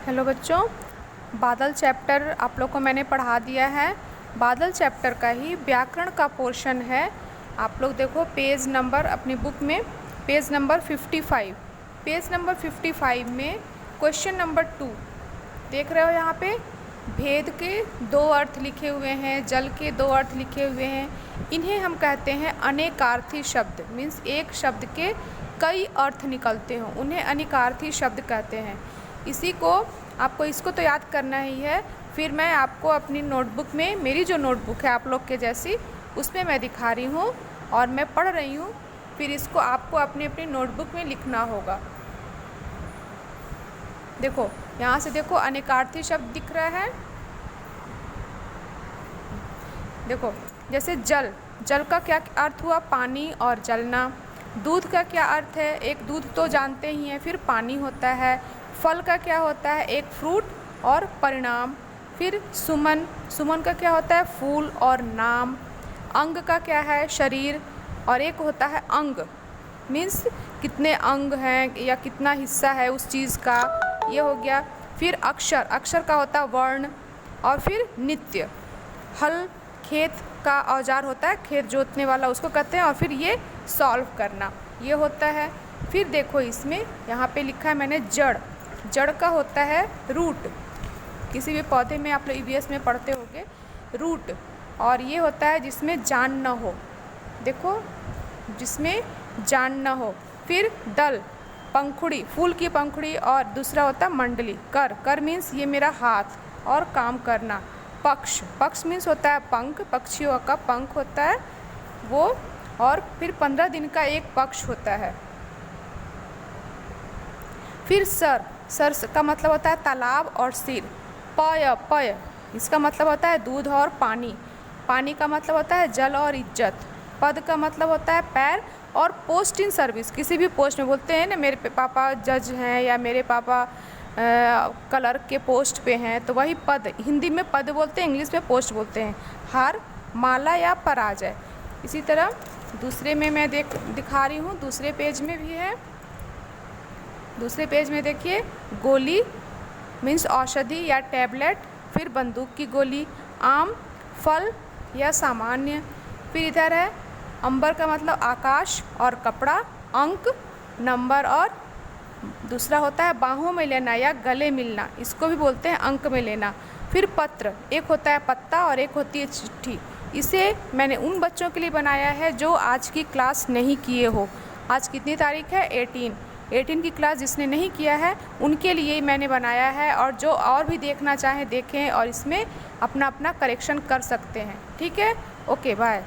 Hello बच्चों, बादल chapter आप लोग को मैंने पढ़ा दिया है। बादल चैप्टर का ही व्याकरण का पोर्शन है। आप लोग देखो पेज नंबर अपनी बुक में पेज नंबर 55। पेज नंबर 55 में क्वेश्चन नंबर 2 देख रहे हो। यहाँ पे भेद के 2 अर्थ लिखे हुए हैं, जल के 2 अर्थ लिखे हुए हैं। इन्हें हम कहते हैं अनेकार्थी शब्द। मीन्स एक शब्द के कई अर्थ निकलते हों, उन्हें अनेकार्थी शब्द कहते हैं। इसी को आपको इसको तो याद करना ही है। फिर मैं आपको अपनी नोटबुक में, मेरी जो नोटबुक है आप लोग के जैसी, उसमें मैं दिखा रही हूँ और मैं पढ़ रही हूँ। फिर इसको आपको अपनी अपनी नोटबुक में लिखना होगा। देखो यहाँ से देखो अनेकार्थी शब्द दिख रहा है। देखो जैसे जल, जल का क्या अर्थ हुआ? पानी और जलना। दूध का क्या अर्थ है? एक दूध तो जानते ही हैं, फिर पानी होता है। फल का क्या होता है? एक फ्रूट और परिणाम। फिर सुमन, सुमन का क्या होता है? फूल और नाम। अंग का क्या है? शरीर। और एक होता है अंग, मीन्स कितने अंग हैं या कितना हिस्सा है उस चीज़ का, ये हो गया। फिर अक्षर, अक्षर का होता है वर्ण। और फिर नित्य, हल खेत का औजार होता है, खेत जोतने वाला उसको कहते हैं। और फिर ये सॉल्व करना, ये होता है। फिर देखो इसमें यहाँ पे लिखा है मैंने जड़, जड़ का होता है रूट। किसी भी पौधे में आप लोग ईवीएस में पढ़ते होंगे रूट। और ये होता है जिसमें जान न हो। देखो जिसमें जान न हो। फिर दल, पंखुड़ी, फूल की पंखुड़ी। और दूसरा होता है मंडली, कर, कर मीन्स ये मेरा हाथ और काम करना। पक्ष, पक्ष मीन्स होता है पंख, पक्षियों का पंख होता है वो। और फिर 15 दिन का एक पक्ष होता है। फिर सर, सर का मतलब होता है तालाब और सिर। पय, पय इसका मतलब होता है दूध और पानी। पानी का मतलब होता है जल और इज्जत। पद का मतलब होता है पैर। और पोस्ट इन सर्विस, किसी भी पोस्ट में बोलते हैं ना, मेरे पापा जज हैं या मेरे पापा क्लर्क के पोस्ट पे हैं, तो वही पद, हिंदी में पद बोलते हैं, इंग्लिश में पोस्ट बोलते हैं। हार, माला या पराजय। इसी तरह दूसरे में मैं दिखा रही हूँ, दूसरे पेज में भी है। दूसरे पेज में देखिए गोली मीन्स औषधि या टैबलेट। फिर बंदूक की गोली। आम, फल या सामान्य। फिर इधर है अंबर का मतलब आकाश और कपड़ा। अंक, नंबर। और दूसरा होता है बाहों में लेना या गले मिलना, इसको भी बोलते हैं अंक में लेना। फिर पत्र, एक होता है पत्ता और एक होती है चिट्ठी। इसे मैंने उन बच्चों के लिए बनाया है जो आज की क्लास नहीं किए हो। आज कितनी तारीख है? 18 की क्लास जिसने नहीं किया है उनके लिए मैंने बनाया है। और जो और भी देखना चाहें देखें और इसमें अपना अपना करेक्शन कर सकते हैं। ठीक है, ओके, बाय।